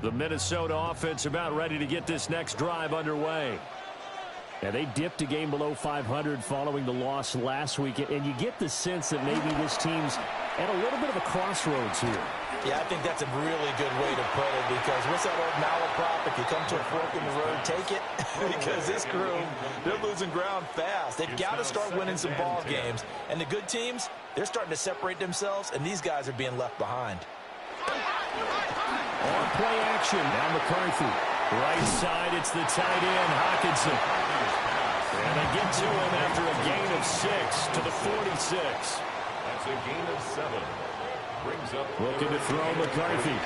The Minnesota offense about ready to get this next drive underway. Yeah, they dipped a game below 500 following the loss last week, and you get the sense that maybe this team's at a little bit of a crossroads here. Yeah, I think that's a really good way to put it, because what's that old malaprop? If you come to a fork in the road, take it. Because this crew, they're losing ground fast. They've got to start winning some ball games. And the good teams, they're starting to separate themselves, and these guys are being left behind. On play action, now McCarthy. Right side, it's the tight end, Hockenson. And they get to him after a gain of 6 to the 46. That's a gain of 7. Brings up looking to throw McCarthy.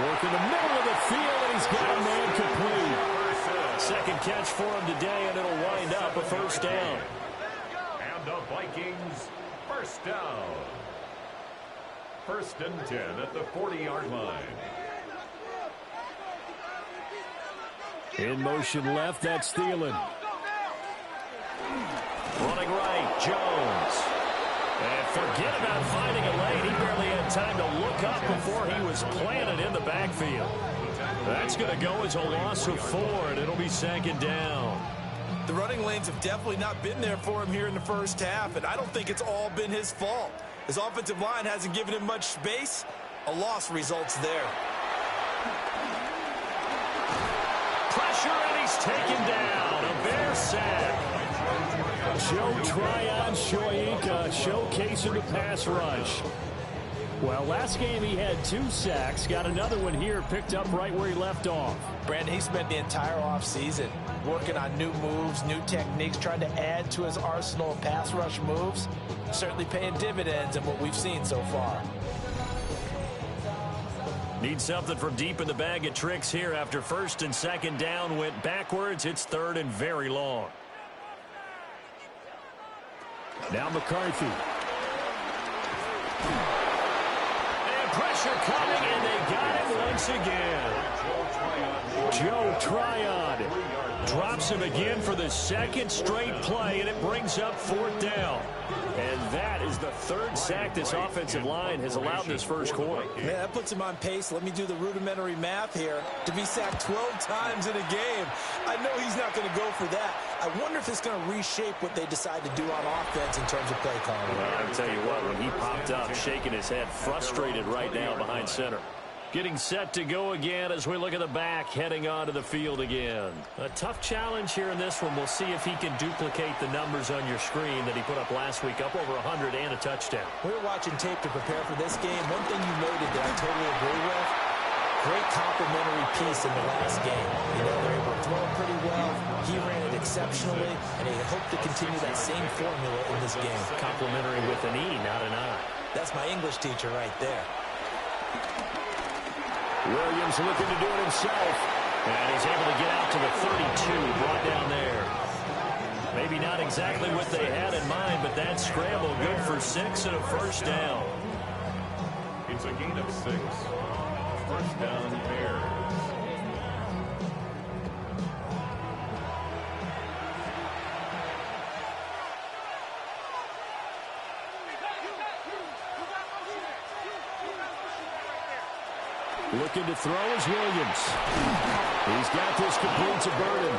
Work in the middle of the field, and he's got a man complete. Second catch for him today, and it'll wind up a first down. And the Vikings, first down. 1st and 10 at the 40-yard line. In motion left, that's Thielen. Running right, Jones. And forget about finding a lane. He barely had time to look up before he was planted in the backfield. That's going to go as a loss of 4, and it'll be 2nd down. The running lanes have definitely not been there for him here in the first half, and I don't think it's all been his fault. His offensive line hasn't given him much space. A loss results there. Pressure, and he's taken down. A Bear sack. Joe Tryon-Shoyinka showcasing the pass rush. Well, last game he had 2 sacks. Got another one here, picked up right where he left off. Brandon, he spent the entire offseason working on new moves, new techniques, trying to add to his arsenal of pass rush moves. Certainly paying dividends in what we've seen so far. Need something from deep in the bag of tricks here after 1st and 2nd down went backwards. It's 3rd and very long. Now McCarthy. And pressure coming, and they got him once again. Joe Tryon drops him again for the 2nd straight play, and it brings up 4th down. And that is the 3rd sack this offensive line has allowed in this first quarter. Man, that puts him on pace. Let me do the rudimentary math here. To be sacked 12 times in a game, I know he's not going to go for that. I wonder if it's going to reshape what they decide to do on offense in terms of play calling. Well, I'll tell you what, when he popped up, shaking his head, frustrated right now behind center. Getting set to go again as we look at the back, heading onto the field again. A tough challenge here in this one. We'll see if he can duplicate the numbers on your screen that he put up last week, up over 100 and a touchdown. We were watching tape to prepare for this game. One thing you noted that I totally agree with, great complimentary piece in the last game. You know, they were throwing pretty well. He ran it exceptionally, and he hoped to continue that same formula in this game. Complimentary with an E, not an I. That's my English teacher right there. Williams looking to do it himself. And he's able to get out to the 32, brought down there. Maybe not exactly what they had in mind, but that scramble good for 6 and a first down. It's a gain of 6. First down, Bears. Looking to throw is Williams. He's got this complete to Burden.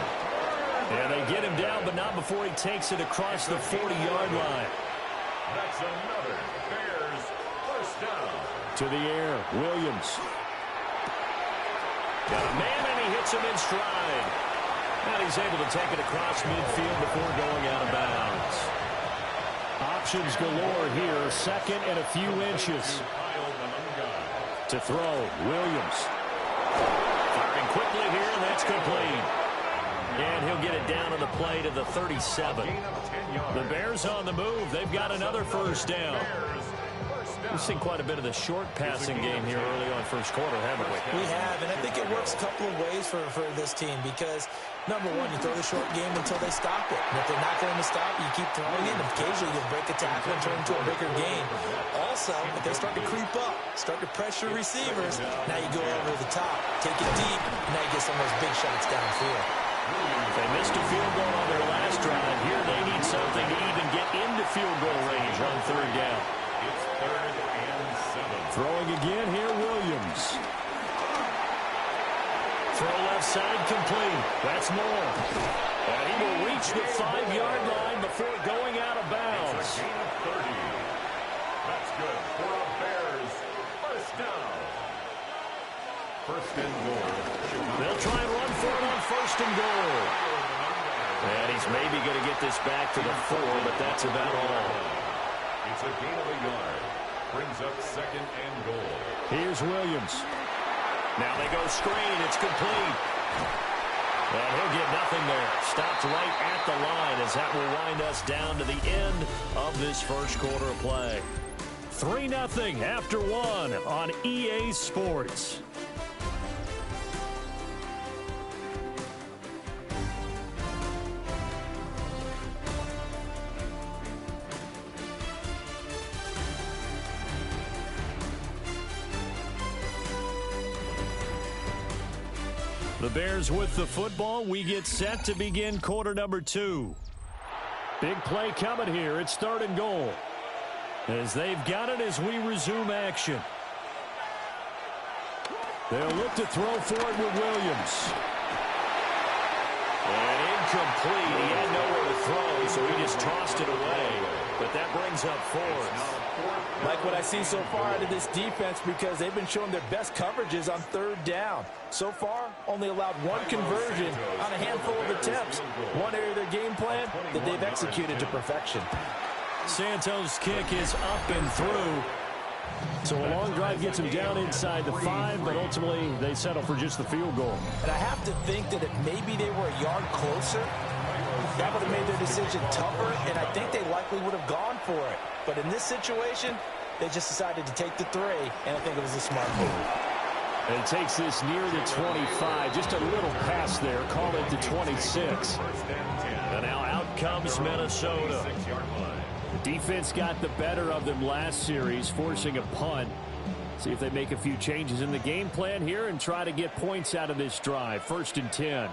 And they get him down, but not before he takes it across the 40-yard line. That's another Bears first down. To the air, Williams. Got a man, and he hits him in stride. And he's able to take it across midfield before going out of bounds. Options galore here, 2nd and a few inches. To throw, Williams. Firing quickly here, and that's complete. And he'll get it down on the play to the 37. The Bears on the move. They've got another first down. We've seen quite a bit of the short passing game here early on first quarter, haven't we? We have, and I think it works a couple of ways for this team because, number one, you throw the short game until they stop it. And if they're not going to stop it, you keep throwing it, and occasionally you'll break a tackle and turn into a bigger gain. Also, if they start to creep up, start to pressure receivers, now you go over the top, take it deep, and now you get some of those big shots downfield. They missed a field goal on their last drive. Here they need something to even get into field goal range on 3rd down. It's 3rd and 7. Throwing again here, Williams. side complete. That's Moore. And he will reach the 5-yard line before going out of bounds. It's a gain of 30. That's good for a Bears first down. First and goal. They'll try and run for it on first and goal. And he's maybe going to get this back to the 4, but that's about all. It's a gain of a yard. Brings up second and goal. Here's Williams. Now they go screen. It's complete. And he'll get nothing there. Stopped right at the line as that will wind us down to the end of this first quarter of play. 3-0 after 1 on EA Sports. The Bears with the football. We get set to begin quarter number 2. Big play coming here. It's 3rd and goal. As they've got it as we resume action. They'll look to throw for it with Williams. And incomplete. He had nowhere to throw, so he just tossed it away. But that brings up 4th. Like what I see so far out of this defense, because they've been showing their best coverages on 3rd down. So far, only allowed 1 conversion on a handful of attempts. One area of their game plan that they've executed to perfection. Santos' kick is up and through. So a long drive gets them down inside the 5, but ultimately they settle for just the field goal. And I have to think that if maybe they were a yard closer, that would have made their decision tougher, and I think they likely would have gone for it. But in this situation, they just decided to take the 3, and I think it was a smart move. And it takes this near the 25. Just a little pass there. Call it the 26. And now out comes Minnesota. The defense got the better of them last series, forcing a punt. See if they make a few changes in the game plan here and try to get points out of this drive. 1st and 10.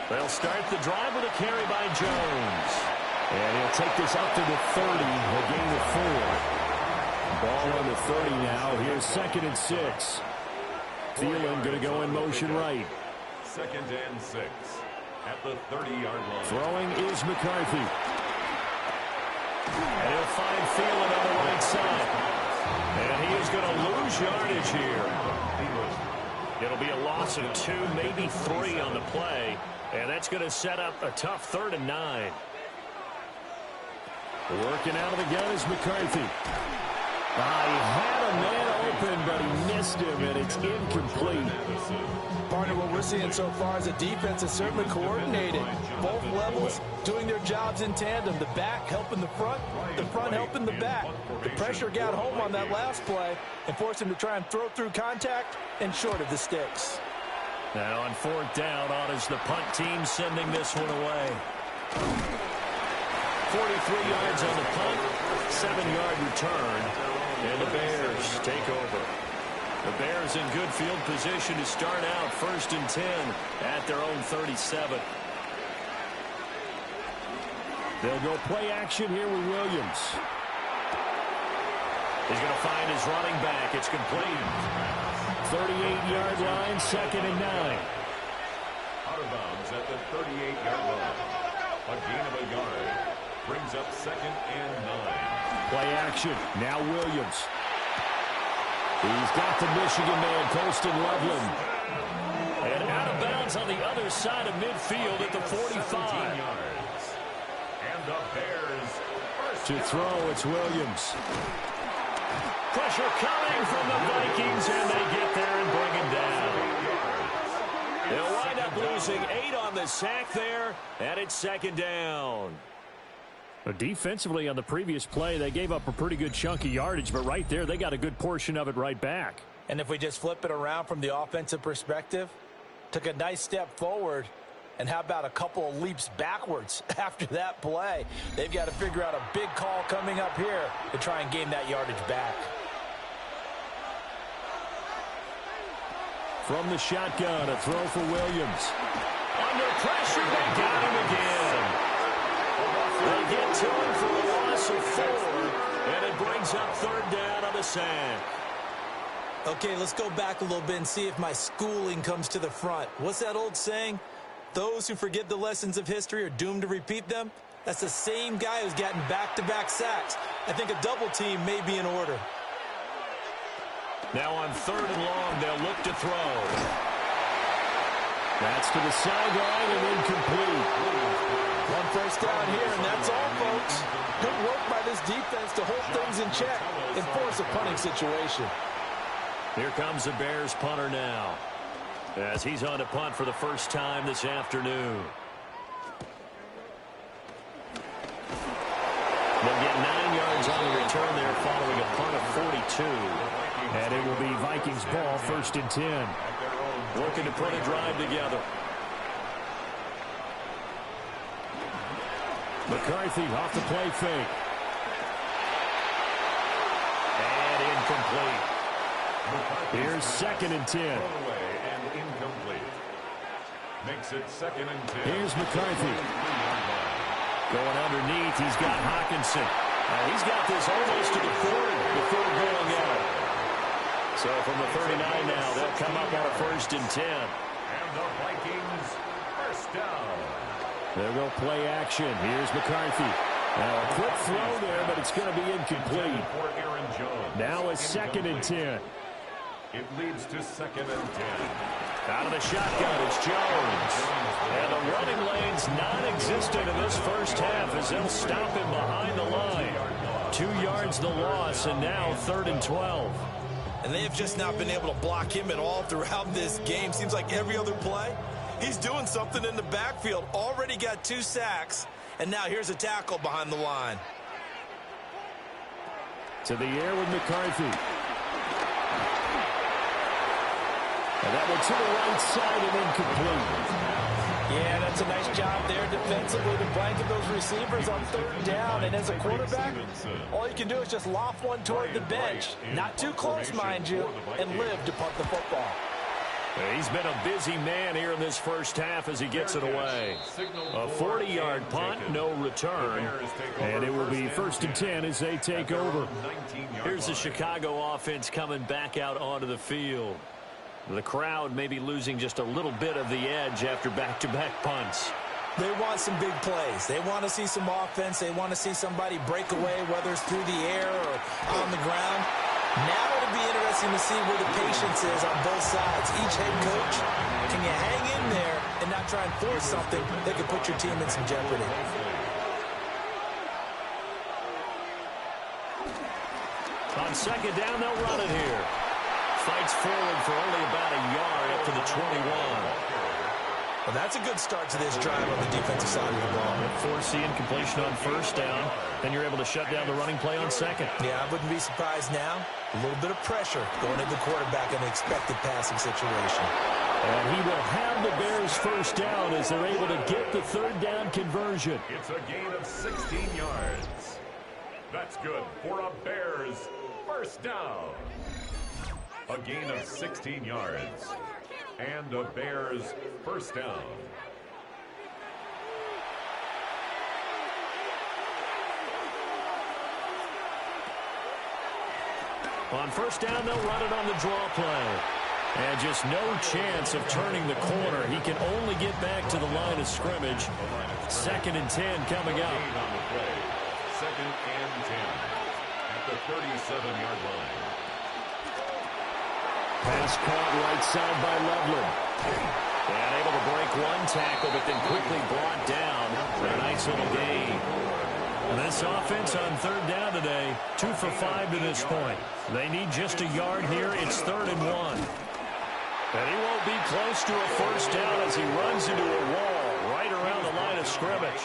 They'll start the drive with a carry by Jones. And he'll take this up to the 30, a gain of 4. Ball on the 30 now. Here's 2nd and 6. Thielen going to go in motion right. 2nd and 6 at the 30-yard line. Throwing is McCarthy. And he'll find Thielen on the right side. And he is going to lose yardage here. It'll be a loss of 2, maybe 3 on the play. And that's going to set up a tough 3rd and 9. Working out of the gun is McCarthy. He had a man open, but he missed him, and it's incomplete. Partner, what we're seeing so far is a defense is certainly coordinated. Both levels doing their jobs in tandem. The back helping the front helping the back. The pressure got home on that last play and forced him to try and throw through contact and short of the sticks. Now on 4th down, on is the punt team sending this one away. 43 yards on the punt, 7-yard return, and the Bears take over. The Bears in good field position to start out 1st and 10 at their own 37. They'll go play action here with Williams. He's going to find his running back. It's complete. 38-yard line, 2nd and 9. Out of bounds at the 38-yard line. A gain of a yard. Brings up 2nd and 9. Play action. Now Williams. He's got the Michigan man, Colston Loveland. And out of bounds on the other side of midfield at the 45. And the Bears first To throw, it's Williams. Pressure coming from the Vikings, and they get there and bring him down. They'll wind up losing 8 on the sack there, and it's 2nd down. Defensively on the previous play, they gave up a pretty good chunk of yardage, but right there, they got a good portion of it right back. And if we just flip it around from the offensive perspective, took a nice step forward, and how about a couple of leaps backwards after that play? They've got to figure out a big call coming up here to try and gain that yardage back. From the shotgun, a throw for Williams. Under pressure, they got him again. They get to him for a loss of 4, and it brings up 3rd down on the sack. Okay, let's go back a little bit and see if my schooling comes to the front. What's that old saying? Those who forget the lessons of history are doomed to repeat them. That's the same guy who's gotten back-to-back sacks. I think a double team may be in order. Now on 3rd and long, they'll look to throw. That's to the sideline and incomplete. One first down here, and that's all, folks. Good work by this defense to hold things in check and force a punting situation. Here comes the Bears punter now, as he's on to punt for the first time this afternoon. They'll get 9 yards on the return there following a punt of 42. And it will be Vikings ball, 1st and 10. Looking to put a drive together. McCarthy off the play fake. And incomplete. Here's 2nd and 10. And incomplete. Makes it 2nd and 10. Here's McCarthy. Going underneath, he's got Hockenson. He's got this almost to the 40 before going out. So from the 39 now, they'll come up on a 1st and 10. And the Vikings first down. They'll go play action. Here's McCarthy. Now a quick throw there, but it's going to be incomplete. For Aaron Jones. Now a 2nd and 10. It leads to 2nd and 10. Out of the shotgun, it's Jones. And the running lane's non-existent in this first half as they'll stop him behind the line. 2 yards the loss, and now 3rd and 12. And they have just not been able to block him at all throughout this game. Seems like every other play, he's doing something in the backfield. Already got 2 sacks, and now here's a tackle behind the line. To the air with McCarthy. And that one to the right side and incomplete. Yeah, that's a nice job there defensively to blanket those receivers on 3rd down. And as a quarterback, all you can do is just loft one toward the bench. Not too close, mind you, and live to punt the football. He's been a busy man here in this first half as he gets it away. A 40-yard punt, no return. And it will be 1st and 10 as they take over. Here's the Chicago offense coming back out onto the field. The crowd may be losing just a little bit of the edge after back-to-back punts. They want some big plays. They want to see some offense. They want to see somebody break away, whether it's through the air or on the ground. Now it'll be interesting to see where the patience is on both sides. Each head coach, can you hang in there and not try and force something that could put your team in some jeopardy? On 2nd down, they'll run it here. Fights forward for only about a yard up to the 21. Well, that's a good start to this drive on the defensive side of the ball. Force the incompletion on 1st down. Then you're able to shut down the running play on 2nd. Yeah, I wouldn't be surprised now. A little bit of pressure going into the quarterback in an expected passing situation. And he will have the Bears 1st down as they're able to get the 3rd down conversion. It's a gain of 16 yards. That's good for a Bears 1st down. A gain of 16 yards. And a Bears 1st down. On 1st down, they'll run it on the draw play. And just no chance of turning the corner. He can only get back to the line of scrimmage. 2nd and 10 coming up. On the play. 2nd and 10 at the 37-yard line. Pass caught right side by Loveland. And able to break one tackle, but then quickly brought down for a nice little gain. And this offense on 3rd down today, 2 for 5 to this point. They need just a yard here. It's 3rd and 1. And he won't be close to a 1st down as he runs into a wall right around the line of scrimmage.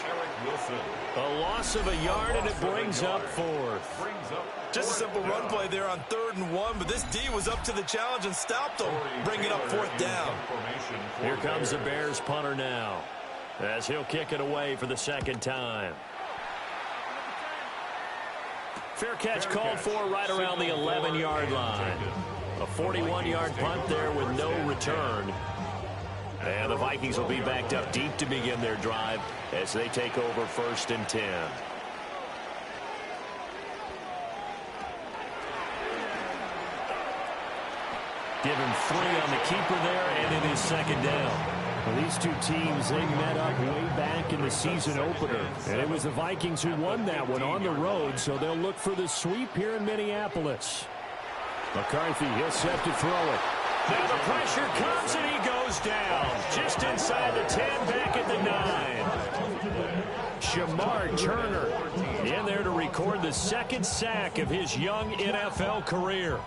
A loss of a yard, and it brings up 4th. Just a simple run play there on 3rd and 1, but this D was up to the challenge and stopped them, bringing up 4th down. Here comes the Bears punter now, as he'll kick it away for the 2nd time. Fair catch called for right around the 11-yard line. A 41-yard punt there with no return. And the Vikings will be backed up deep to begin their drive as they take over 1st and 10. Give him 3 on the keeper there, and it is second down. Well, these two teams, they met up way back in the season opener. And it was the Vikings who won that one on the road, so they'll look for the sweep here in Minneapolis. McCarthy, he'll set to throw it. Now the pressure comes, and he goes down. Just inside the 10, back at the 9. Shamar Turner in there to record the second sack of his young NFL career.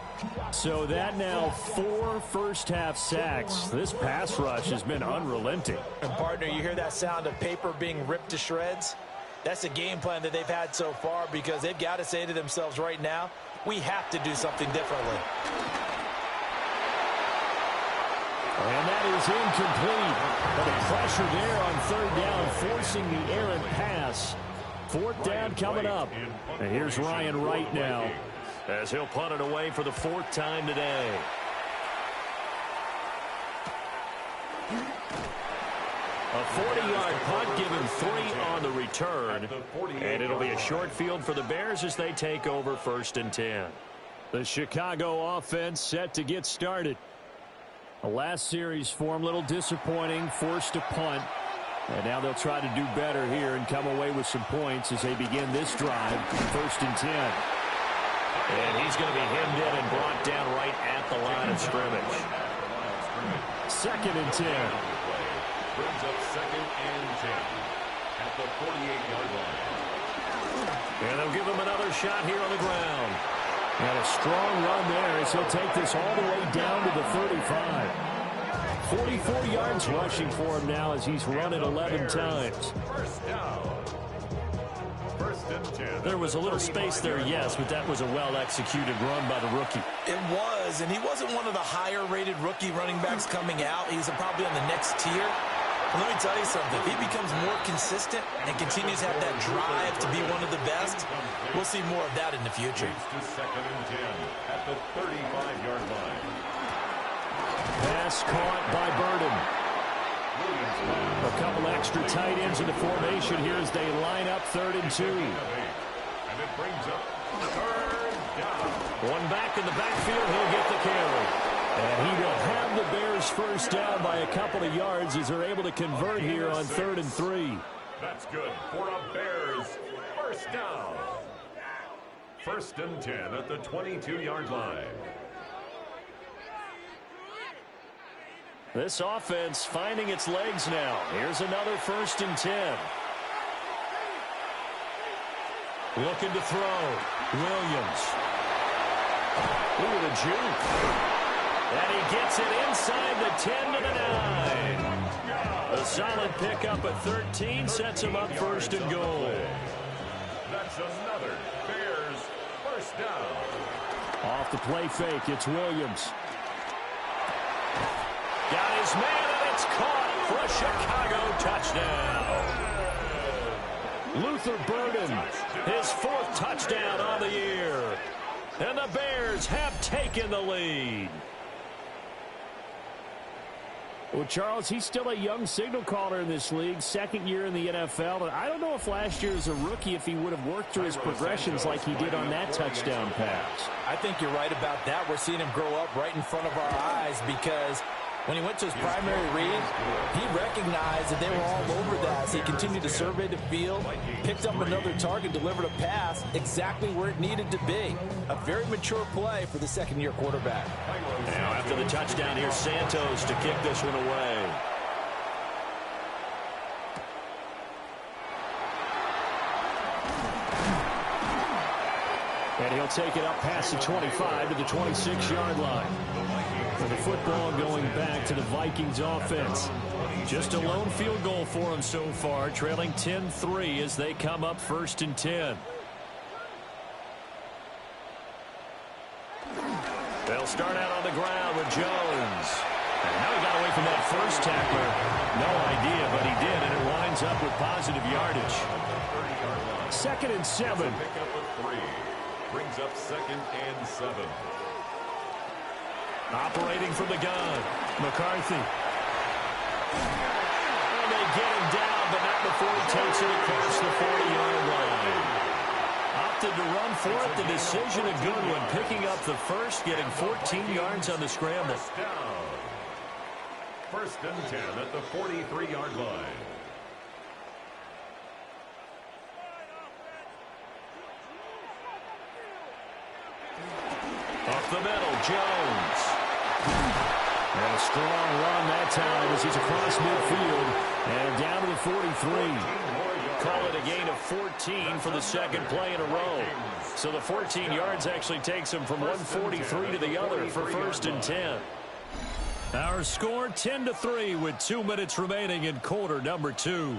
So that now 4 first-half sacks. This pass rush has been unrelenting. And, partner, you hear that sound of paper being ripped to shreds? That's the game plan that they've had so far because they've got to say to themselves right now, we have to do something differently. And that is incomplete. But the pressure there on third down, forcing the errant pass. Fourth down coming up. And here's Ryan Wright now, as he'll punt it away for the 4th time today. A 40-yard punt, given 3 on the return. And it'll be a short field for the Bears as they take over 1st and 10. The Chicago offense set to get started. The last series for them, a little disappointing, forced to punt. And now they'll try to do better here and come away with some points as they begin this drive, 1st and 10. And he's going to be hemmed in and brought down right at the line of scrimmage. 2nd and 10. Brings up 2nd and 10 at the 48-yard line. And they'll give him another shot here on the ground. And a strong run there as he'll take this all the way down to the 35. 44 yards rushing for him now as he's run it 11 times. First down. 1st and 10. There was a little space there, yes, but that was a well-executed run by the rookie. It was, and he wasn't one of the higher-rated rookie running backs coming out. He's probably on the next tier. And let me tell you something. If he becomes more consistent and continues to have that drive to be one of the best, we'll see more of that in the future. To 2nd and 10 at the 35-yard line. Pass caught by Burden. A couple extra tight ends in the formation here as they line up 3rd and 2. And it brings up 3rd down. One back in the backfield, he'll get the carry. And he will have the Bears first down by a couple of yards as they're able to convert here on 3rd and 3. That's good for a Bears first down. 1st and 10 at the 22-yard line. This offense finding its legs now. Here's another 1st and 10. Looking to throw. Williams. Ooh, the juke. And he gets it inside the 10 to the 9. A solid pickup at 13 sets him up 1st and goal. That's another Bears first down. Off the play fake, it's Williams. Got his man, and it's caught for a Chicago touchdown. Luther Burden, his 4th touchdown on the year. And the Bears have taken the lead. Well, Charles, he's still a young signal caller in this league, 2nd year in the NFL. And I don't know if last year as a rookie, if he would have worked through his progressions like he did on that touchdown pass. I think you're right about that. We're seeing him grow up right in front of our eyes because when he went to his primary read, he recognized that they were all over that. So he continued to survey the field, picked up another target, delivered a pass exactly where it needed to be. A very mature play for the 2nd-year quarterback. Now after the touchdown, here's Santos to kick this one away. And he'll take it up past the 25 to the 26-yard line. And the football going back to the Vikings offense. Just a lone field goal for them so far, trailing 10-3 as they come up 1st and 10. They'll start out on the ground with Jones. And now he got away from that first tackler. No idea, but he did, and it winds up with positive yardage. 2nd and 7. Pick up a 3. Brings up 2nd and 7. Operating from the gun, McCarthy. And they get him down, but not before he takes it across the 40-yard line. Up opted to run for it. The decision a good one. Picking up the first, getting 14 yards on the scramble. First and 10 at the 43-yard line. Up the middle, Jones. And a strong run that time as he's across midfield and down to the 43. Call it a gain of 14 for the second play in a row. So the 14 yards actually takes him from 143 to the other for first and 10. Our score 10-3 with 2 minutes remaining in quarter number 2.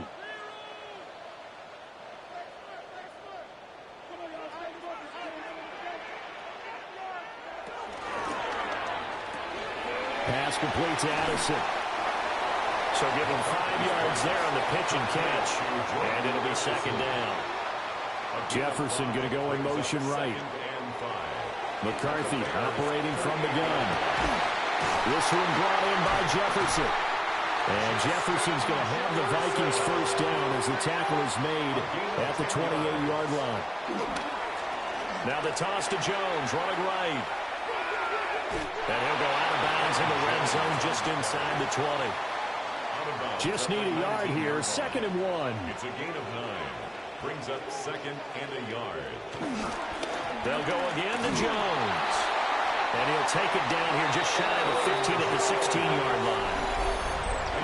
Pass complete to Addison. So give him 5 yards there on the pitch and catch. And it'll be second down. Jefferson going to go in motion right. McCarthy operating from the gun. This one brought in by Jefferson. And Jefferson's going to have the Vikings first down as the tackle is made at the 28-yard line. Now the toss to Jones, running right. And he'll go out of bounds in the red zone just inside the 20. Just need a yard here, second and 1. It's a gain of 9. Brings up second and a yard. They'll go again to Jones. And he'll take it down here just shy of the 15 at the 16-yard line.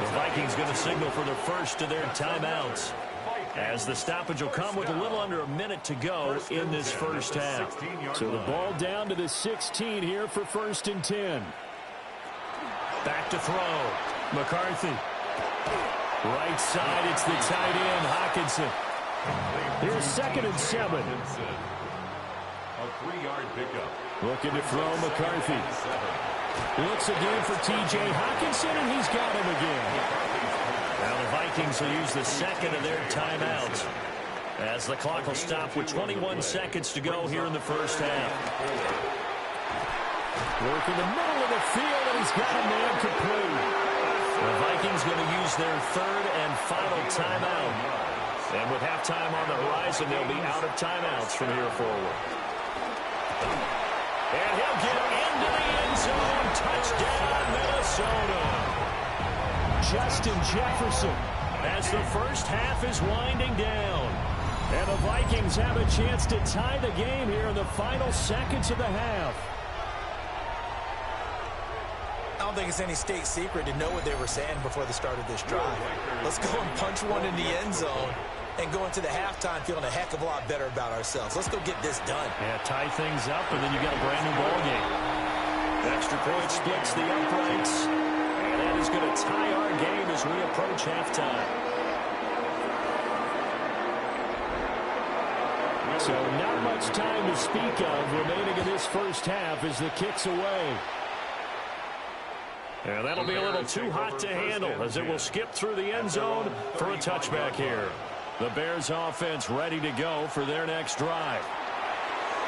The Vikings going to signal for the first of their timeouts, as the stoppage will come with a little under a minute to go in this first half. So the ball down to the 16 here for first and 10. Back to throw. McCarthy. Right side, it's the tight end, Hockenson. Here's second and 7. A 3-yard pickup. Looking to throw McCarthy. Looks again for T.J. Hockenson, and he's got him again. Now the Vikings will use the second of their timeouts as the clock will stop with 21 seconds to go here in the first half. Working the middle of the field, and he's got a man complete. The Vikings going to use their third and final timeout. And with halftime on the horizon, they'll be out of timeouts from here forward. And he'll get into the end zone. Touchdown, Minnesota. Justin Jefferson as the first half is winding down. And the Vikings have a chance to tie the game here in the final seconds of the half. I don't think it's any state secret to know what they were saying before the start of this drive. Let's go and punch one in the end zone and go into the halftime feeling a heck of a lot better about ourselves. Let's go get this done. Yeah, tie things up, and then you got a brand new ball game. Extra point splits the uprights. And that is going to tie our game as we approach halftime. So not much time to speak of remaining in this first half as the kick's away. And that'll be a little too hot to handle as it will skip through the end zone for a touchback here. The Bears offense ready to go for their next drive.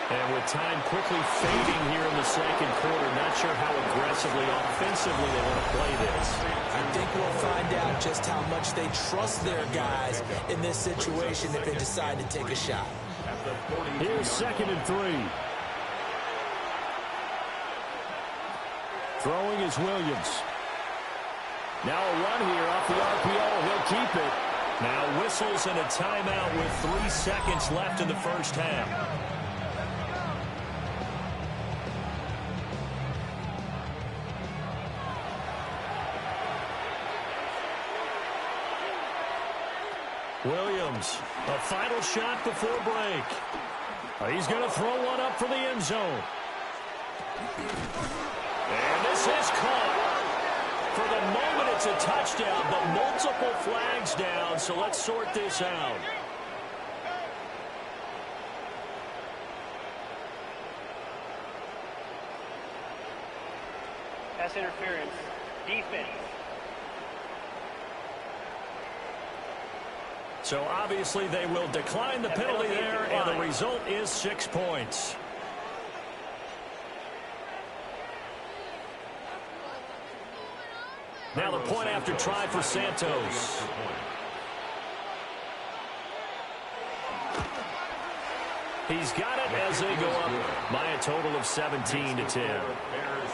And with time quickly fading here in the second quarter, not sure how aggressively, offensively they want to play this. I think we'll find out just how much they trust their guys in this situation if they decide to take a shot. Here's second and 3. Throwing is Williams. Now a run here off the RPO. He'll keep it. Now whistles and a timeout with 3 seconds left in the first half. Williams, a final shot before break. He's going to throw one up for the end zone. And this is caught. For the moment, it's a touchdown, but multiple flags down, so let's sort this out. Pass interference. Defense. So obviously they will decline the penalty there, and the result is 6 points. Now the point after try for Santos. He's got it as they go up by a total of 17-10.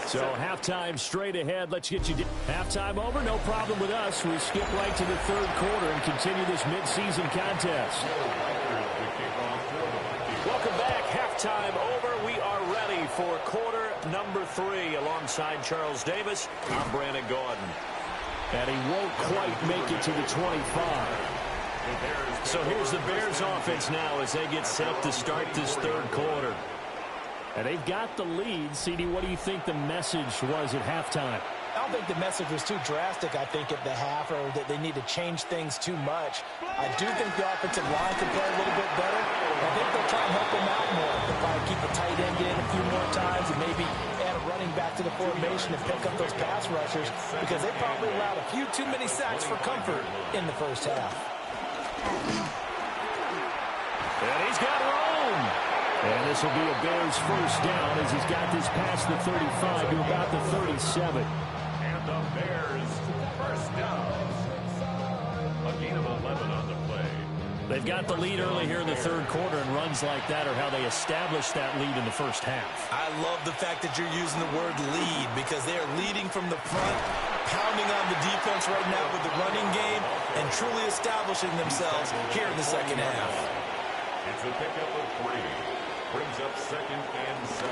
So halftime straight ahead. Let's get you halftime over. No problem with us. We skip right to the third quarter and continue this midseason contest. Welcome back. Halftime over. We are ready for quarter number 3 alongside Charles Davis. I'm Brandon Gordon. And he won't quite make it to the 25. So here's the Bears offense now as they get set to start this third quarter. And they've got the lead. CD, what do you think the message was at halftime? I don't think the message was too drastic, I think, at the half, or that they need to change things too much. I do think the offensive line can play a little bit better. I think they'll try and help them out more. They'll probably keep a tight end in a few more times and maybe add a running back to the formation and pick up those pass rushers because they probably allowed a few too many sacks for comfort in the first half. And he's got room. And this will be a Bears first down as he's got this past the 35 to about the 37. And the Bears first down. A gain of 11 on the play. They've got the lead early here in the third quarter, and runs like that are how they established that lead in the first half. I love the fact that you're using the word lead because they are leading from the front, pounding on the defense right now with the running game, and truly establishing themselves here in the second half. It's a pickup of 3. Brings up 2nd and 7.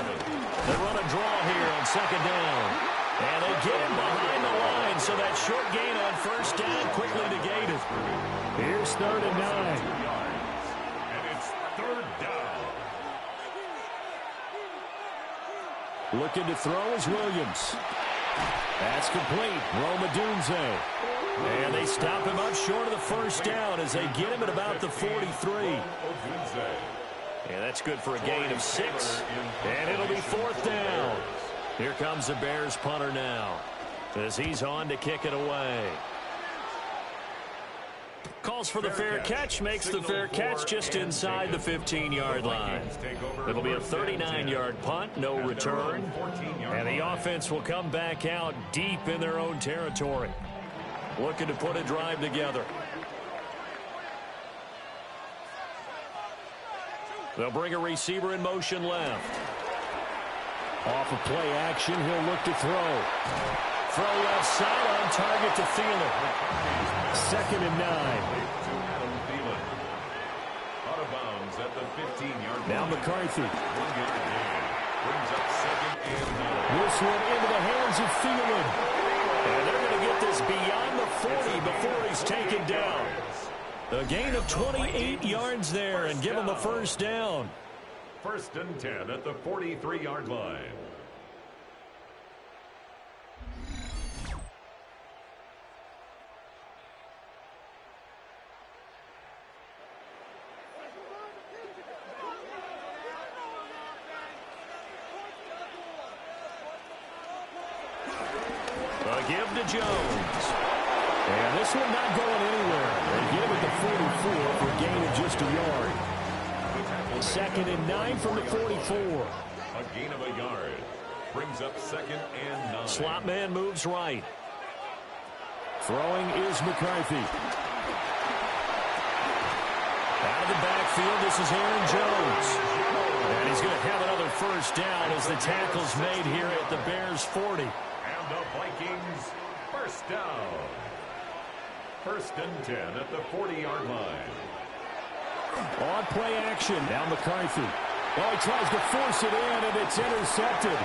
They run a draw here on second down. And they get him behind the line, so that short gain on first down quickly negated. Here's 3rd and 9. And it's 3rd down. Looking to throw is Williams. That's complete. Rome Odunze. And they stop him up short of the first down as they get him at about the 43. And that's good for a gain of 6. And it'll be 4th down. Here comes the Bears punter now as he's on to kick it away. Calls for the fair catch, makes the fair catch just inside the 15-yard line. It'll be a 39-yard punt, no return. And the offense will come back out deep in their own territory, looking to put a drive together. They'll bring a receiver in motion left. Off of play action, he'll look to throw. Throw left side on target to Thielen. 2nd and 9. Out of bounds at the 15-yard line. Now McCarthy. Brings up 2nd and 9. This one into the hands of Thielen. And they're going to get this beyond the 40 before he's taken down. A gain of 28 yards there and give him a first down. 1st and 10 at the 43-yard line. A give to Jones. And this one not going anywhere. They get him at the 44 for a gain of just a yard. 2nd and 9 from the 44. A gain of a yard. Brings up 2nd and 9. Slot man moves right. Throwing is McCarthy. Out of the backfield, this is Aaron Jones. And he's going to have another first down as the tackle's made here at the Bears 40. And the Vikings first down. 1st and 10 at the 40-yard line. On play action. Now McCarthy. Oh, he tries to force it in, and it's intercepted.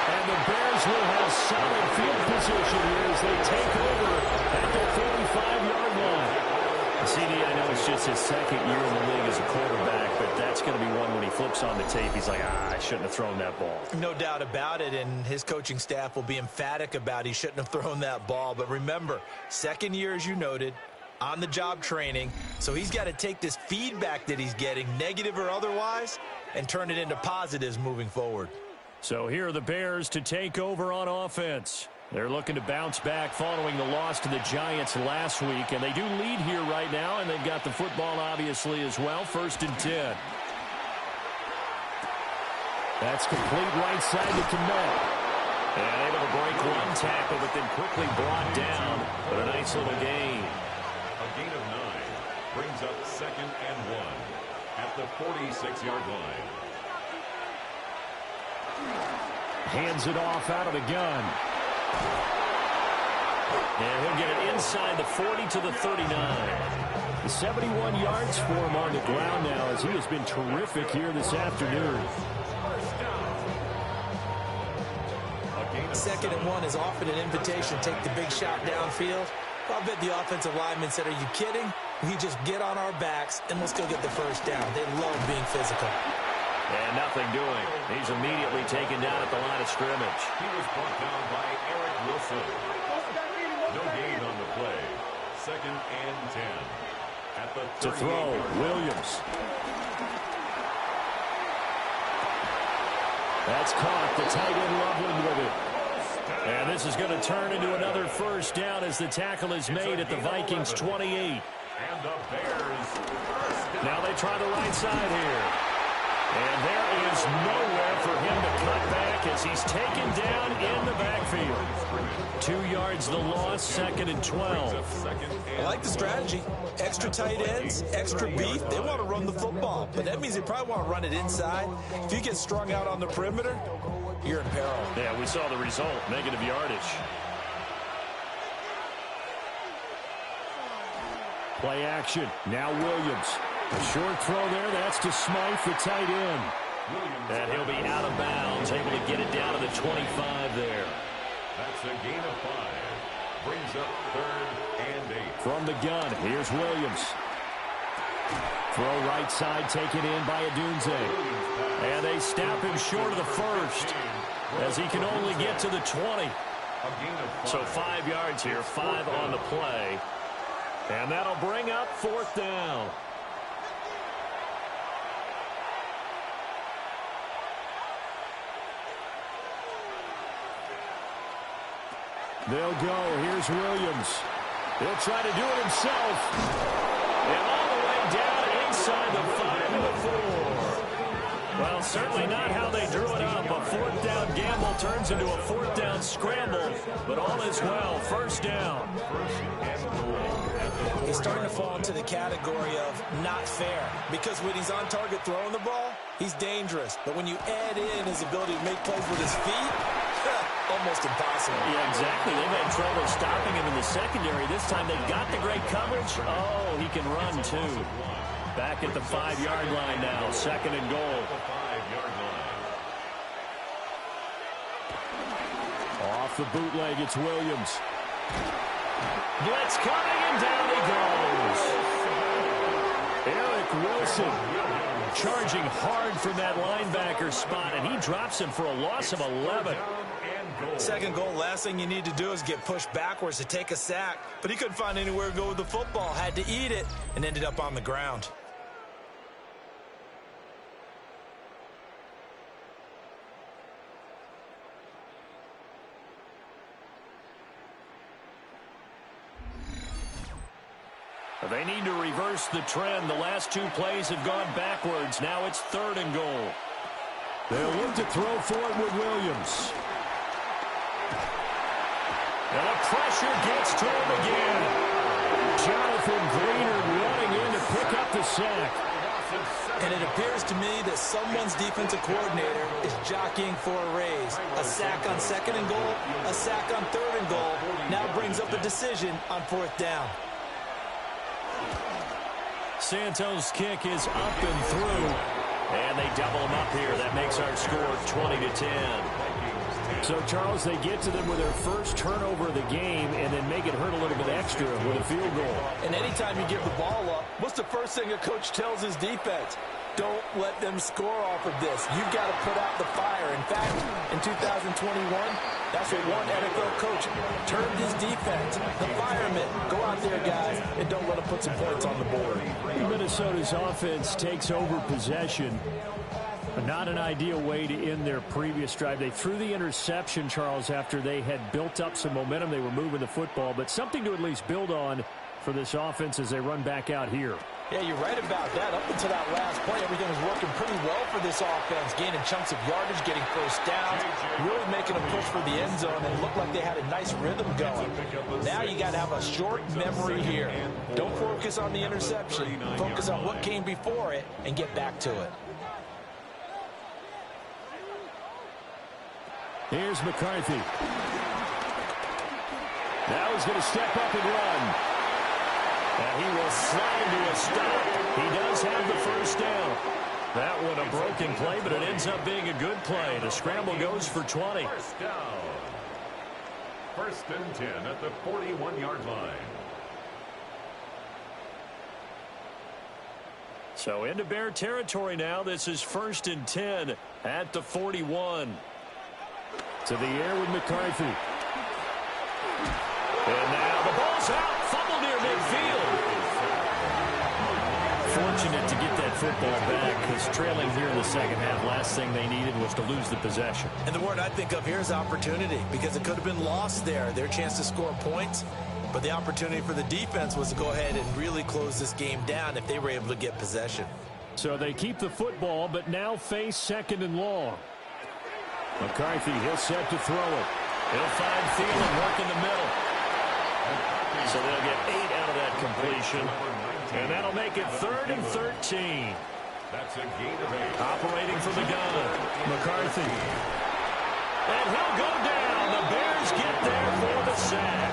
And the Bears will have solid field position here as they take over at the 45-yard line. CD, I know it's just his 2nd year in the league as a quarterback, but that's going to be one when he flips on the tape. He's like, I shouldn't have thrown that ball. No doubt about it, and his coaching staff will be emphatic about he shouldn't have thrown that ball. But remember, 2nd year, as you noted, on-the-job training, so he's got to take this feedback that he's getting, negative or otherwise, and turn it into positives moving forward. So here are the Bears to take over on offense. They're looking to bounce back following the loss to the Giants last week, and they do lead here right now, and they've got the football obviously as well. 1st and 10. That's complete right side to Kmet. And able to break one tackle, but then quickly brought down. But a nice little gain. A gain of 9. Brings up 2nd and 1. at the 46-yard line. Hands it off out of the gun. And he'll get it inside the 40 to the 39. 71 yards for him on the ground now as he has been terrific here this afternoon. Second and 1 is often an invitation. Take the big shot downfield. I'll bet the offensive lineman said, are you kidding? We just get on our backs and let's go get the first down. They love being physical. And nothing doing. He's immediately taken down at the line of scrimmage. He was brought down by Eric Wilson. No gain on the play. Second and 10. At the to throw, Williams. That's caught. The tight end Loveland with it. And this is going to turn into another first down as the tackle is made at the Vikings 28. And the Bears. Now they try the right side here. And there is nowhere for him to cut back as he's taken down in the backfield. 2 yards the loss, second and 12. I like the strategy. Extra tight ends, extra beef. They want to run the football, but that means they probably want to run it inside. If you get strung out on the perimeter, you're in peril. Yeah, we saw the result, negative yardage. Play action. Now Williams. A short throw there. That's to Smythe, the tight end. And he'll be out of bounds, able to get it down to the 25 there. That's a gain of 5. Brings up third and 8. From the gun, here's Williams. Throw right side, taken in by Adunze. And they snap him short of the first as he can only get to the 20. So 5 yards here, 5 on the play. And that'll bring up fourth down. They'll go. Here's Williams. He'll try to do it himself. And all the way down inside the 5 and the 4. Well, certainly not how they drew it up. A fourth down gamble turns into a fourth down scramble. But all is well. First down. He's starting to fall into the category of not fair. Because when he's on target throwing the ball, he's dangerous. But when you add in his ability to make plays with his feet, almost impossible. Yeah, exactly. They've had trouble stopping him in the secondary. This time they got the great coverage. Oh, he can run, too. Back at the 5-yard line now. Second and goal. Off the bootleg, it's Williams. Blitz coming, and down he goes. Eric Wilson charging hard from that linebacker spot, and he drops him for a loss of 11. Second goal, last thing you need to do is get pushed backwards to take a sack. But he couldn't find anywhere to go with the football, had to eat it, and ended up on the ground. They need to reverse the trend. The last 2 plays have gone backwards. Now it's third and goal. They'll look to throw for it with Williams. And the pressure gets to him again. Jonathan Greenard running in to pick up the sack. And it appears to me that someone's defensive coordinator is jockeying for a raise. A sack on second and goal, a sack on third and goal. Now brings up a decision on fourth down. Santos' kick is up and through. And they double him up here. That makes our score 20-10. So, Charles, they get to them with their first turnover of the game and then make it hurt a little bit extra with a field goal. And anytime you give the ball up, what's the first thing a coach tells his defense? Don't let them score off of this. You've got to put out the fire. In fact, in 2021, that's what one NFL coach termed his defense. The firemen. Go out there, guys, and don't let them put some points on the board. Minnesota's offense takes over possession. Not an ideal way to end their previous drive. They threw the interception, Charles, after they had built up some momentum. They were moving the football, but something to at least build on for this offense as they run back out here. Yeah, you're right about that. Up until that last play, everything was working pretty well for this offense, gaining chunks of yardage, getting first downs, really making a push for the end zone, and it looked like they had a nice rhythm going. Now you got to have a short memory here. Don't focus on the interception. Focus on what came before it and get back to it. Here's McCarthy. Now he's going to step up and run. And he will slide into a stop. He does have the first down. That one a broken play, but it ends up being a good play. The scramble goes for 20. First down. 1st and 10 at the 41-yard line. So into Bear territory now. This is 1st and 10 at the 41. To the air with McCarthy. And now the ball's out. Fumble near midfield. Fortunate to get that football back, because trailing here in the second half, last thing they needed was to lose the possession. And the word I think of here is opportunity, because it could have been lost there. Their chance to score points, but the opportunity for the defense was to go ahead and really close this game down if they were able to get possession. So they keep the football, but now face 2nd and long. McCarthy, he'll set to throw it. He'll find Thielen, work in the middle. So they'll get 8 out of that completion. And that'll make it 3rd and 13. That's a gain of 8. Operating from the gun. McCarthy. And he'll go down. The Bears get there for the sack.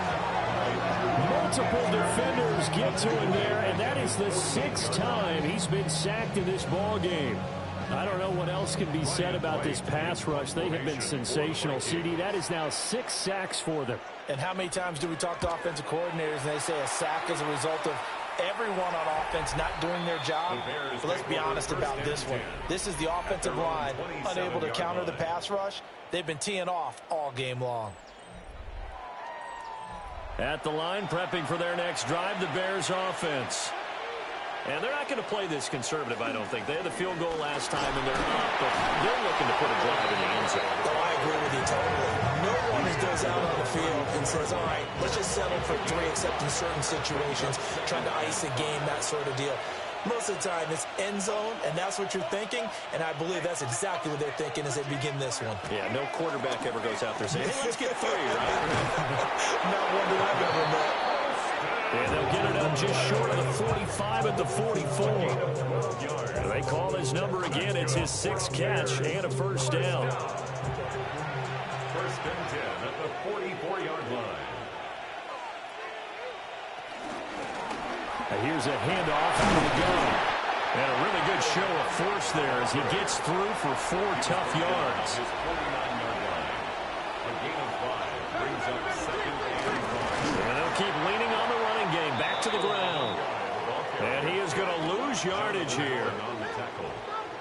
Multiple defenders get to him there, and that is the 6th time he's been sacked in this ball game. I don't know what else can be said about this pass rush. They have been sensational. CD, that is now 6 sacks for them. And how many times do we talk to offensive coordinators and they say a sack is a result of everyone on offense not doing their job? But let's be honest about this one. This is the offensive line unable to counter the pass rush. They've been teeing off all game long. At the line, prepping for their next drive, the Bears offense. And they're not going to play this conservative, I don't think. They had the field goal last time, and they're up, but they're looking to put a drive in the end zone. Oh, I agree with you totally. No one goes out on the field and says, all right, let's just settle for 3, except in certain situations, trying to ice a game, that sort of deal. Most of the time, it's end zone, and that's what you're thinking, and I believe that's exactly what they're thinking as they begin this one. Yeah, no quarterback ever goes out there saying, hey, let's get 3, right? Not one that I've ever met. And they'll get it up just short of the 45 at the 44. They call his number again. It's his 6th catch and a first down. 1st and 10 at the 44-yard line. Here's a handoff out of the gun. And a really good show of force there as he gets through for 4 tough yards. His 49-yard line. A gain of 5 brings up 2nd and 5. And they'll keep leaning on the running game. Back to the ground. And he is going to lose yardage here.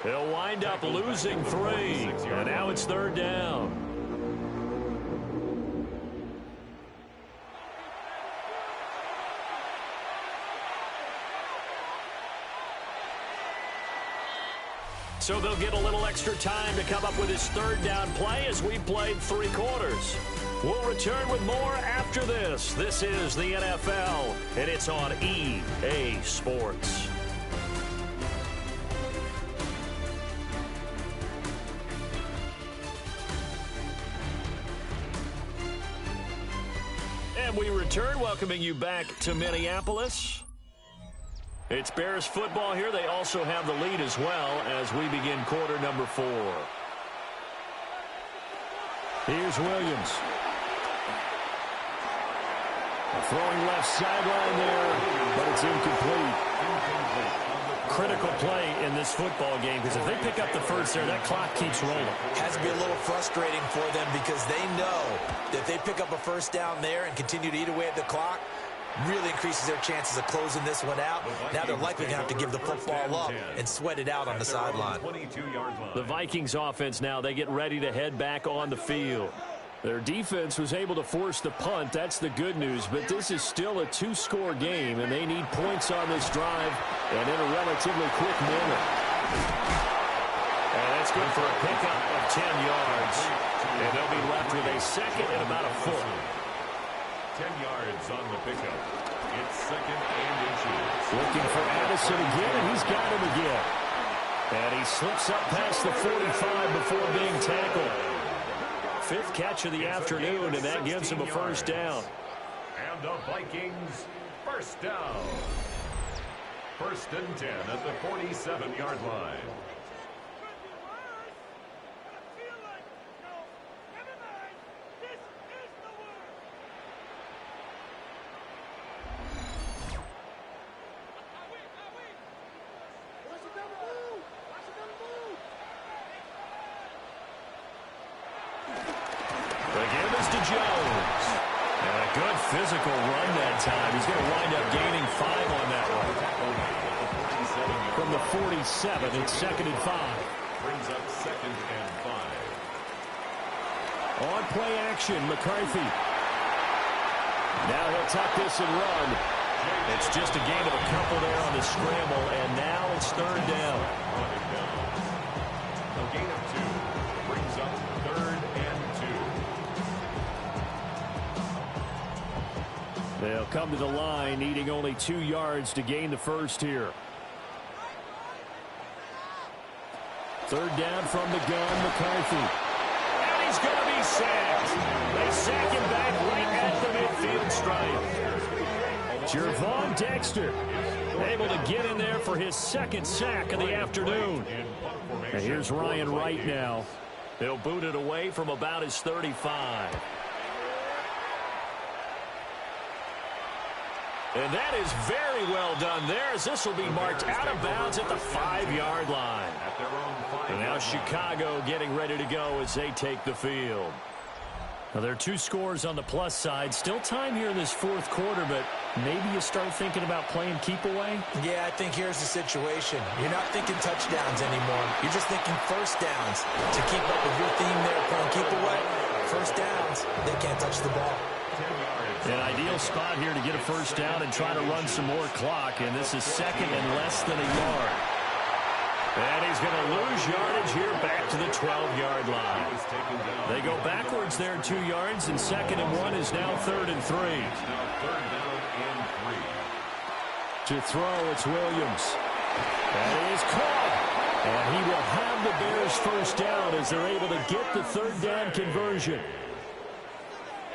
He'll wind up losing 3. And now it's 3rd down. So they'll get a little extra time to come up with his 3rd down play as we played 3 quarters. We'll return with more after this. This is the NFL, and it's on EA Sports. And we return, welcoming you back to Minneapolis. It's Bears football here. They also have the lead as well as we begin quarter number 4. Here's Williams. Throwing left sideline there, but it's incomplete. Critical play in this football game, because if they pick up the first there, that clock keeps rolling. Has to be a little frustrating for them, because they know that if they pick up a first down there and continue to eat away at the clock, really increases their chances of closing this one out. Now they're likely going to have to give the football up and sweat it out on the sideline. The Vikings offense now, they get ready to head back on the field. Their defense was able to force the punt. That's the good news. But this is still a 2-score game, and they need points on this drive and in a relatively quick manner. And that's good for a pickup of 10 yards. And they'll be left with a 2nd and about a foot. yards on the pickup. It's second and inches. Looking for Addison again, and he's got him again. And he slips up past the 45 before being tackled. Fifth catch of the afternoon, and that gives him a first down. And the Vikings, first down. First and 10 at the 47-yard line. Jones. And a good physical run that time. He's going to wind up gaining 5 on that one. From the 47, it's second and 5. Brings up second and 5. On play action, McCarthy. Now he'll tuck this and run. It's just a gain of a couple there on the scramble, and now it's third down. A gain of 2 brings up third and 2. They'll come to the line, needing only 2 yards to gain the first here. Third down from the gun, McCarthy. And he's going to be sacked. They sack him back right at the midfield stripe. Gervon Dexter able to get in there for his second sack of the afternoon. And here's Ryan Wright now. They'll boot it away from about his 35. And that is very well done there, as this will be marked out of bounds at the 5-yard line. And now Chicago getting ready to go as they take the field. Now, there are 2 scores on the plus side. Still time here in this fourth quarter, but maybe you start thinking about playing keep away? Yeah, I think here's the situation. You're not thinking touchdowns anymore. You're just thinking first downs. To keep up with your theme there, playing keep away, first downs, they can't touch the ball. An ideal spot here to get a first down and try to run some more clock, and this is second and less than a yard. And he's going to lose yardage here back to the 12-yard line. They go backwards there 2 yards, and second and 1 is now third and 3. To throw, it's Williams. That is caught. And he will have the Bears first down as they're able to get the third down conversion.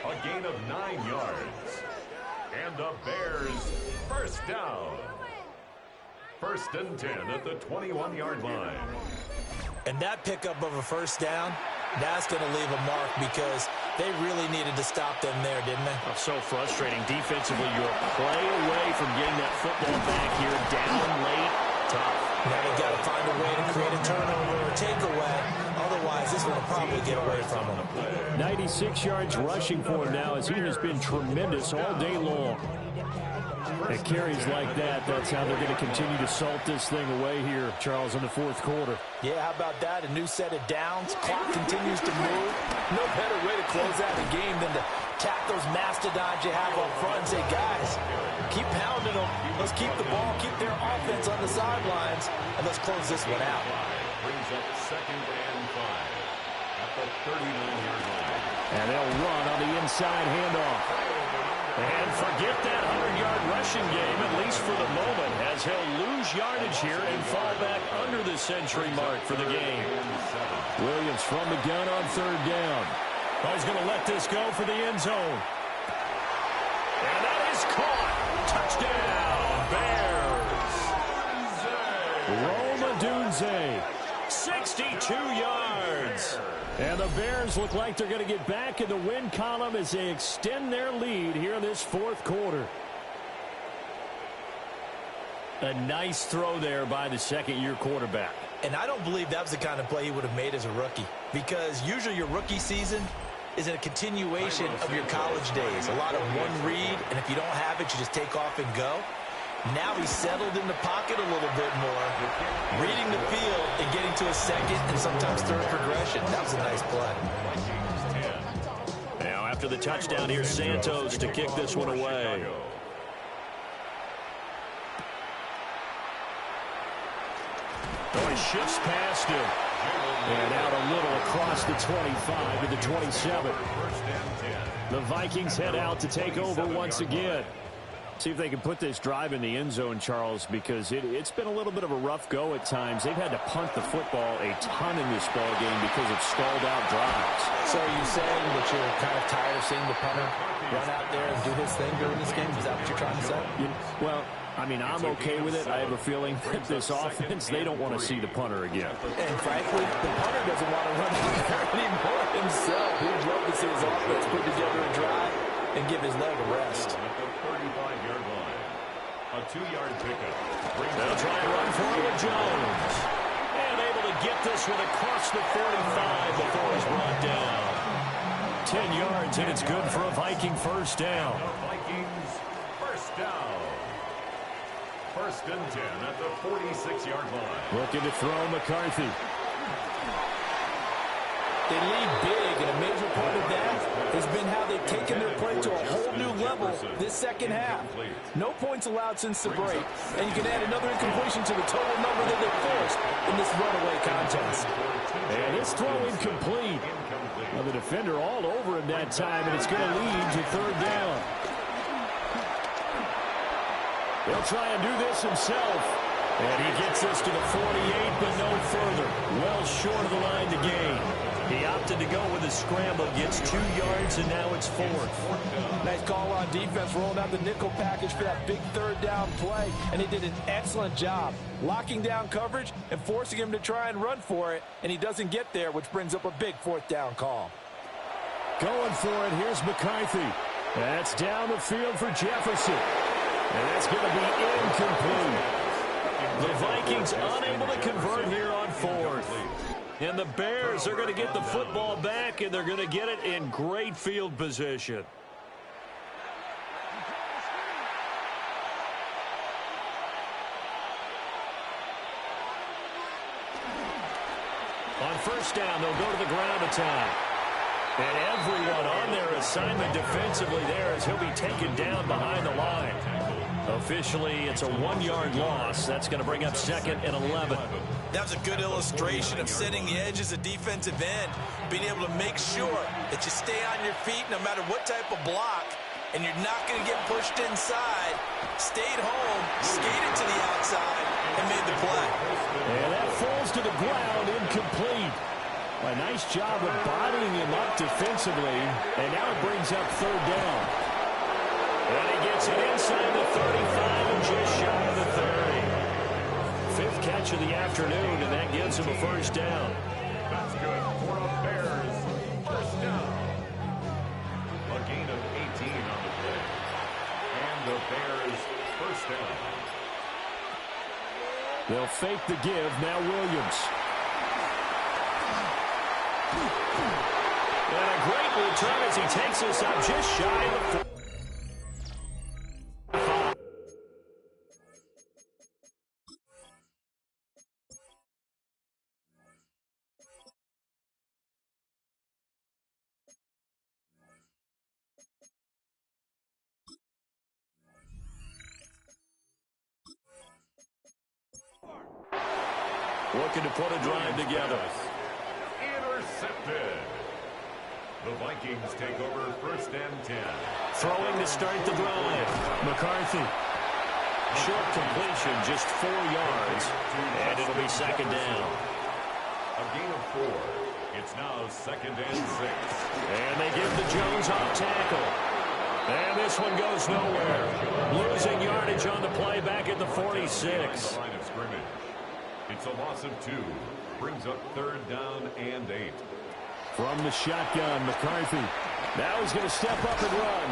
A gain of 9 yards. And the Bears first down. First and 10 at the 21-yard line. And that pickup of a first down, that's going to leave a mark because they really needed to stop them there, didn't they? Oh, so frustrating. Defensively, you're a play away from getting that football back here. Down late, tough. Now they've got to find a way to create a turnover or takeaway. Otherwise, this one will probably get away from them. 96 yards rushing for him now as he has been tremendous all day long. At carries like that, that's how they're going to continue to salt this thing away here, Charles, in the fourth quarter. Yeah, how about that? A new set of downs. Clock continues to move. No better way to close out a game than to tap those mastodons you have up front and say, guys, keep pounding them. Let's keep the ball, keep their offense on the sidelines, and let's close this one out. Brings up second and 5 at the 39-yard line. And they'll run on the inside handoff. And forget that 100-yard rushing game, at least for the moment, as he'll lose yardage here and fall back under the century mark for the game. Williams from the gun on third down. Oh, he's going to let this go for the end zone. And that is caught. Touchdown, Bears. Rome Odunze, 62 yards. And the Bears look like they're going to get back in the win column as they extend their lead here in this fourth quarter. A nice throw there by the second-year quarterback. And I don't believe that was the kind of play he would have made as a rookie, because usually your rookie season is a continuation of your college days. A lot of one read, and if you don't have it, you just take off and go. Now he's settled in the pocket a little bit more, reading the field and getting to a second and sometimes third progression. That was a nice play. Now after the touchdown, here's Santos to kick this one away. Oh, he shifts past him. And out a little across the 25 to the 27. First and 10. The Vikings head out to take over once again. See if they can put this drive in the end zone, Charles, because it's been a little bit of a rough go at times. They've had to punt the football a ton in this ball game because of stalled out drives. So are you saying that you're kind of tired of seeing the punter run out there and do his thing during this game? Is that what you're trying to say? Well, I mean, I'm okay with it. I have a feeling that this offense, they don't want to see the punter again. And frankly, the punter doesn't want to run out there anymore himself. He'd love to see his offense put together a drive and give his leg a rest. At the 35-yard line, a 2-yard pickup. They'll try and run for it with Jones. And able to get this one across the 45 before he's brought down. 10 yards, and it's good for a Viking first down. The Vikings first down. First and 10 at the 46-yard line. Looking to throw McCarthy. They lead big, and a major part of that has been how they've taken their play to a whole new level this second half. No points allowed since the break, and you can add another incompletion to the total number that they forced in this runaway contest. And this throw incomplete. Well, the defender all over him that time, and it's going to lead to third down. He'll try and do this himself. And he gets this to the 48, but no further. Well short of the line to gain. He opted to go with a scramble, gets 2 yards, and now it's fourth. Nice call on defense, rolling out the nickel package for that big third down play, and he did an excellent job locking down coverage and forcing him to try and run for it, and he doesn't get there, which brings up a big fourth down call. Going for it, here's McCarthy. That's down the field for Jefferson. And that's going to be incomplete. The Vikings unable to convert here on fourth. And the Bears are going to get the football back, and they're going to get it in great field position. On first down, they'll go to the ground attack. And everyone on their assignment defensively there as he'll be taken down behind the line. Officially, it's a 1-yard loss. That's going to bring up second and 11. That was a good illustration of setting the edge as a defensive end, being able to make sure that you stay on your feet no matter what type of block, and you're not going to get pushed inside. Stayed home, skated to the outside, and made the play. And that falls to the ground, incomplete. A nice job of bodying him up defensively, and now it brings up third down. And he gets it inside the 35 and just shy of the 30. Fifth catch of the afternoon, and that gives him a first down. That's good for a Bears first down. A gain of 18 on the play. And the Bears first down. They'll fake the give, now Williams. And a great return as he takes us up just shy of the 40. Looking to put a drive together. Intercepted. The Vikings take over first and 10. Throwing to start the drive. McCarthy. Short completion, just 4 yards. And it'll be second down. A gain of 4. It's now second and 6. And they give the Jones off tackle. And this one goes nowhere. Losing yardage on the play back at the 46. Line of scrimmage. It's a loss of 2. Brings up third down and 8. From the shotgun, McCarthy. Now he's going to step up and run.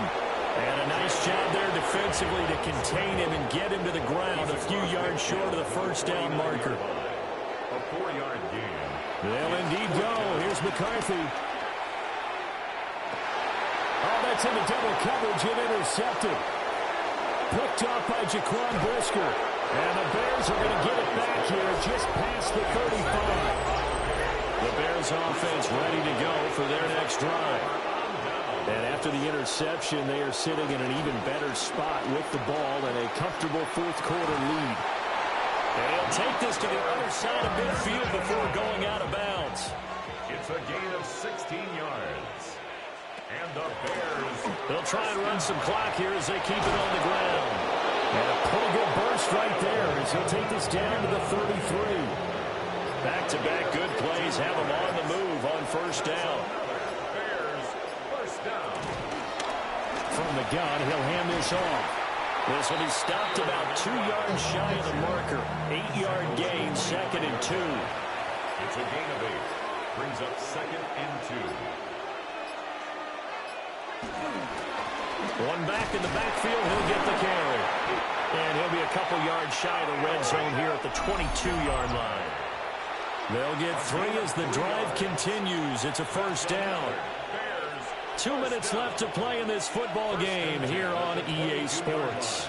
And a nice job there defensively to contain him and get him to the ground a few yards short of the first down marker. A 4-yard gain. They'll indeed go. Here's McCarthy. Oh, that's into double coverage and intercepted. Picked off by Jaquan Brisker. And the Bears are going to get it back here just past the 35. The Bears offense ready to go for their next drive. And after the interception, they are sitting in an even better spot with the ball and a comfortable fourth quarter lead. And he'll take this to the other side of midfield before going out of bounds. It's a gain of 16 yards. And the Bears They'll try and run some clock here as they keep it on the ground. And a pretty good burst right there as he'll take this down to the 33. Back-to-back good plays have him on the move on first down. Bears first down. From the gun, he'll hand this off. This will be stopped about 2 yards shy of the marker. 8-yard gain, 2nd and 2. It's a gain of 8. Brings up 2nd and 2. One back in the backfield, he'll get the carry. And he'll be a couple yards shy of the red zone here at the 22-yard line. They'll get 3 as the drive continues. It's a first down. 2 minutes left to play in this football game here on EA Sports.